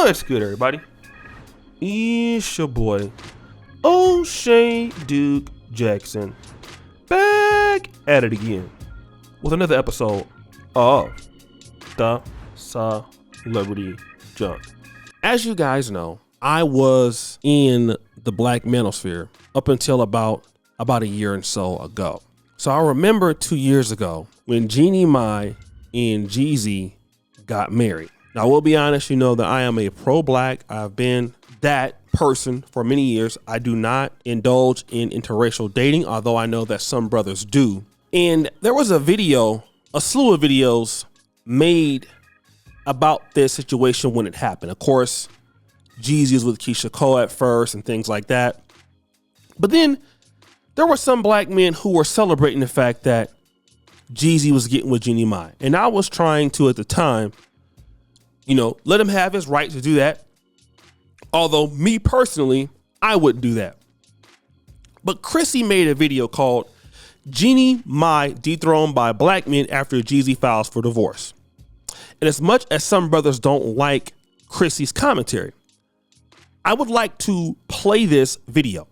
What's good, everybody? It's your boy, O'Shea Duke Jackson, back at it again with another episode of The Celebrity Junk. As you guys know, I was in the black manosphere up until about a year and so ago. So I remember 2 years ago when Jeannie, Mai, and Jeezy got married. Now, I will be honest, you know that I am a pro-black. I've been that person for many years. I do not indulge in interracial dating, although I know that some brothers do. And there was a slew of videos made about this situation when it happened. Of course, Jeezy was with Keisha Cole at first and things like that. But then there were some black men who were celebrating the fact that Jeezy was getting with Jeannie Mai. And I was trying to, at the time, let him have his right to do that. Although me personally, I wouldn't do that. But Chrissy made a video called Jeannie Mai Dethroned by Black Men After Jeezy Files for Divorce. And as much as some brothers don't like Chrissy's commentary, I would like to play this video.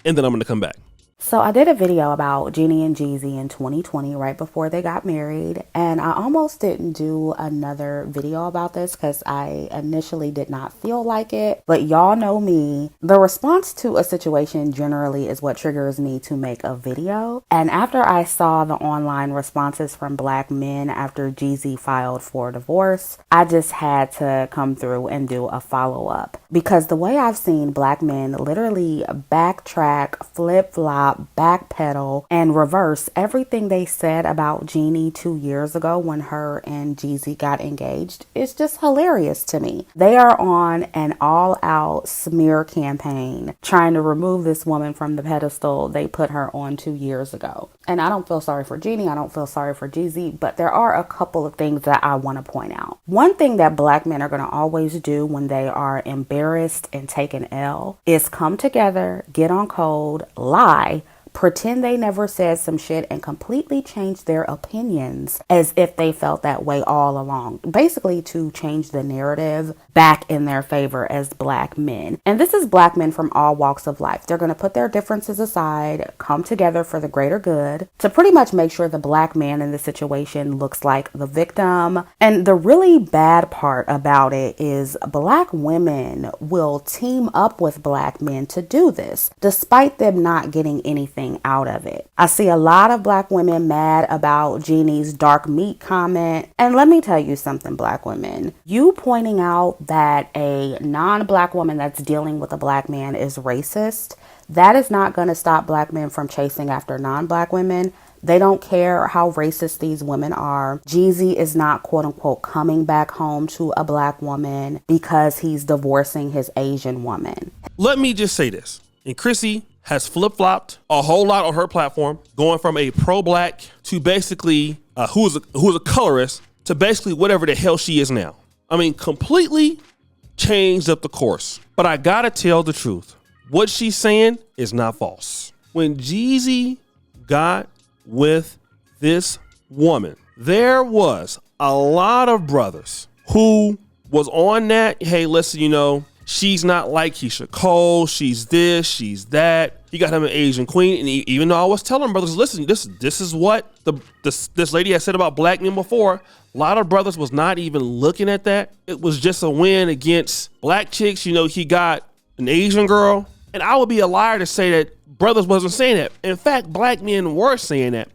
And then I'm going to come back. So I did a video about Jeannie and Jeezy in 2020, right before they got married. And I almost didn't do another video about this because I initially did not feel like it. But y'all know me. The response to a situation generally is what triggers me to make a video. And after I saw the online responses from black men after Jeezy filed for divorce, I just had to come through and do a follow-up. Because the way I've seen black men literally backtrack, flip-flop, backpedal, and reverse everything they said about Jeannie 2 years ago when her and Jeezy got engaged, it's just hilarious to me. They are on an all-out smear campaign trying to remove this woman from the pedestal they put her on 2 years ago. And I don't feel sorry for Jeannie, I don't feel sorry for Jeezy, but there are a couple of things that I want to point out. One thing that black men are going to always do when they are embarrassed and take an L is come together, get on code, lie, pretend they never said some shit, and completely change their opinions as if they felt that way all along. Basically to change the narrative back in their favor as black men. And this is black men from all walks of life. They're going to put their differences aside, come together for the greater good to pretty much make sure the black man in the situation looks like the victim. And the really bad part about it is black women will team up with black men to do this, despite them not getting anything out of it. I see a lot of black women mad about Jeannie's dark meat comment. And let me tell you something, black women. You pointing out that a non-black woman that's dealing with a black man is racist, that is not going to stop black men from chasing after non-black women. They don't care how racist these women are. Jeezy is not, quote unquote, coming back home to a black woman because he's divorcing his Asian woman. Let me just say this. And Chrissy has flip-flopped a whole lot on her platform, going from a pro-black to basically who's a colorist to basically whatever the hell she is now. I mean, completely changed up the course. But I gotta tell the truth. What she's saying is not false. When Jeezy got with this woman, there was a lot of brothers who was on that, hey, listen, she's not like Keisha Cole. She's this, she's that. He got him an Asian queen. And even though I was telling brothers, listen, this is what this lady has said about black men before. A lot of brothers was not even looking at that. It was just a win against black chicks. He got an Asian girl. And I would be a liar to say that brothers wasn't saying that. In fact, black men were saying that.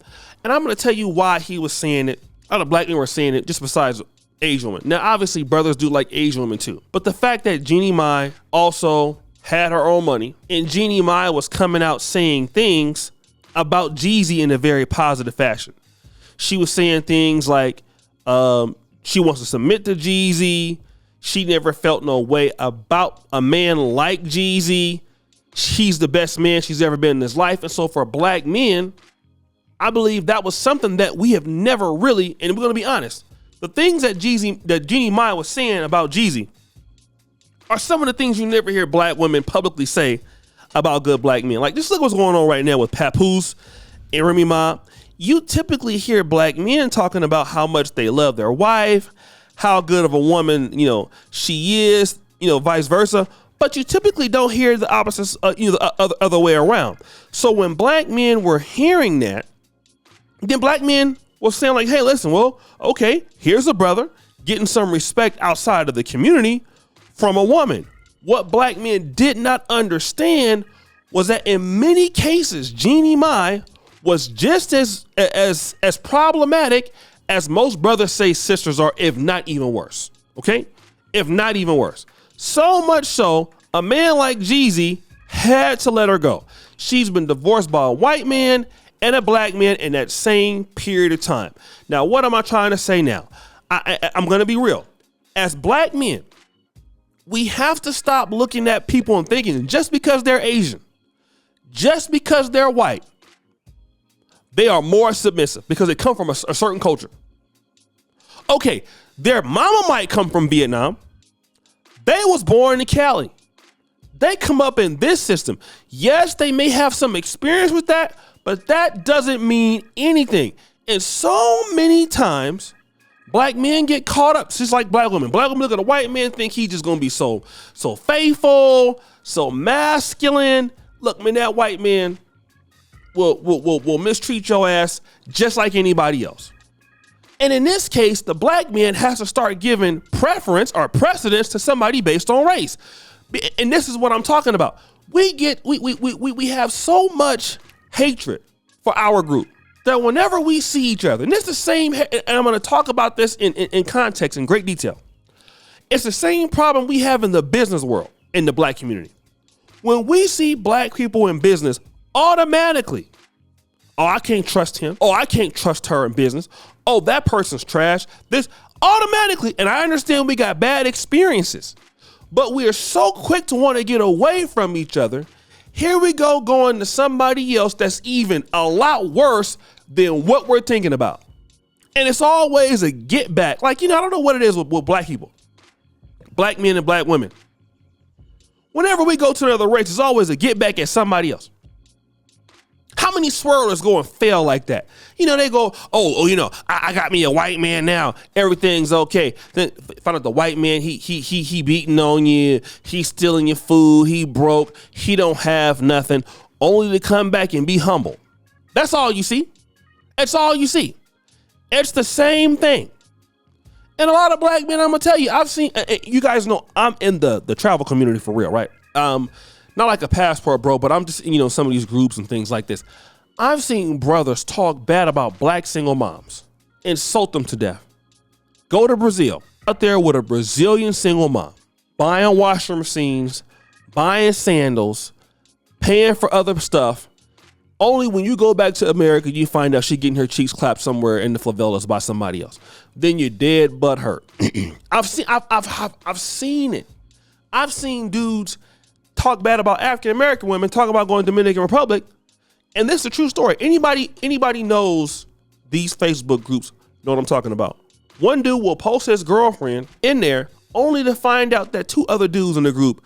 And I'm going to tell you why he was saying it. Other black men were saying it just besides Asian women. Now, obviously, brothers do like Asian women too. But the fact that Jeannie Mai also had her own money, and Jeannie Mai was coming out saying things about Jeezy in a very positive fashion. She was saying things like she wants to submit to Jeezy. She never felt no way about a man like Jeezy. He's the best man she's ever been in his life. And so for black men, I believe that was something that we have never really, and we're going to be honest, the things that Jeannie Mai was saying about Jeezy are some of the things you never hear black women publicly say about good black men. Like, just look what's going on right now with Papoose and Remy Ma. You typically hear black men talking about how much they love their wife, how good of a woman, she is, vice versa. But you typically don't hear the opposite, the other way around. So when black men were hearing that, then black men were saying like, hey, listen, well, okay, here's a brother getting some respect outside of the community from a woman. What black men did not understand was that in many cases, Jeannie Mai was just as problematic as most brothers say sisters are, if not even worse. Okay? If not even worse. So much so, a man like Jeezy had to let her go. She's been divorced by a white man and a black man in that same period of time. Now, what am I trying to say now? I'm going to be real. As black men, we have to stop looking at people and thinking just because they're Asian, just because they're white, they are more submissive because they come from a certain culture. Okay, their mama might come from Vietnam. They was born in Cali. They come up in this system. Yes, they may have some experience with that, but that doesn't mean anything. And so many times, black men get caught up, just like black women. Black women look at a white man, think he's just gonna be so faithful, so masculine. Look, man, that white man will mistreat your ass just like anybody else. And in this case, the black man has to start giving preference or precedence to somebody based on race. And this is what I'm talking about. We have so much hatred for our group that whenever we see each other, and it's the same, and I'm going to talk about this in context in great detail. It's the same problem we have in the business world, in the black community. When we see black people in business, automatically, oh, I can't trust him. Oh, I can't trust her in business. Oh, that person's trash. This automatically, and I understand we got bad experiences, but we are so quick to want to get away from each other. Here we go going to somebody else that's even a lot worse than what we're thinking about. And it's always a get back. Like, I don't know what it is with black people, black men and black women. Whenever we go to another race, it's always a get back at somebody else. How many swirlers go and fail like that? They go, I got me a white man now. Everything's okay. Then find out the white man, he beating on you. He's stealing your food. He broke. He don't have nothing. Only to come back and be humble. That's all you see. That's all you see. It's the same thing. And a lot of black men, I'm going to tell you, I've seen, you guys know I'm in the travel community for real, right? Not like a passport, bro, but I'm just, some of these groups and things like this. I've seen brothers talk bad about black single moms, insult them to death. Go to Brazil, out there with a Brazilian single mom, buying washing machines, buying sandals, paying for other stuff. Only when you go back to America, you find out she getting her cheeks clapped somewhere in the favelas by somebody else. Then you're dead but hurt. I've seen it. I've seen dudes talk bad about African-American women, talk about going to Dominican Republic. And this is a true story. Anybody knows these Facebook groups know what I'm talking about. One dude will post his girlfriend in there only to find out that two other dudes in the group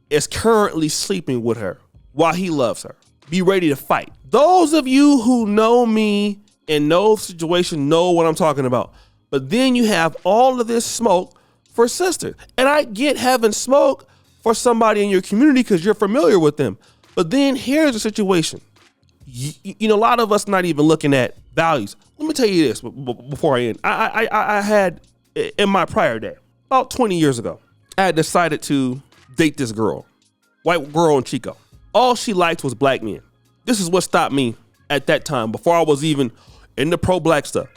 is currently sleeping with her while he loves her. Be ready to fight. Those of you who know me and know the situation know what I'm talking about. But then you have all of this smoke for sisters. And I get having smoke for somebody in your community because you're familiar with them. But then here's the situation. A lot of us not even looking at values. Let me tell you this before I end. I had, in my prior day, about 20 years ago, I had decided to date this girl, white girl in Chico. All she liked was black men. This is what stopped me at that time, before I was even in the pro-black stuff.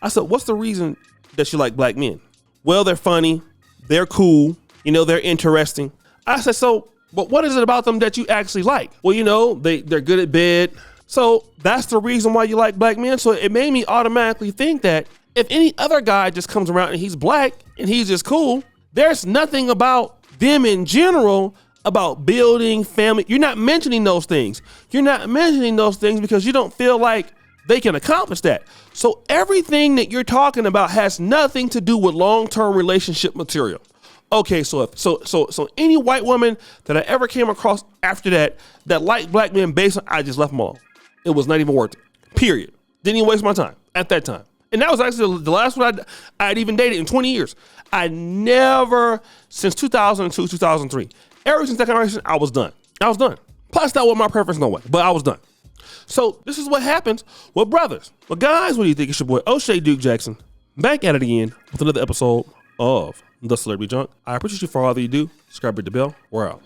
I said, what's the reason that you like black men? Well, they're funny. They're cool. They're interesting. I said, so, but what is it about them that you actually like? Well, they're good at bed. So that's the reason why you like black men. So it made me automatically think that if any other guy just comes around and he's black and he's just cool, there's nothing about them in general about building family. You're not mentioning those things. You're not mentioning those things because you don't feel like they can accomplish that. So everything that you're talking about has nothing to do with long-term relationship material. Okay, so any white woman that I ever came across after that liked black men based on, I just left them alone. It was not even worth it. Period. Didn't even waste my time at that time. And that was actually the last one I'd even dated in 20 years. I never, since 2002, 2003, ever since that generation, I was done. Plus, that wasn't my preference, no way, but I was done. So this is what happens with brothers. Well, guys, what do you think? It's your boy, O'Shea Duke Jackson, back at it again with another episode of The Celebrity Junk. I appreciate you for all that you do. Subscribe, hit the bell. We're out.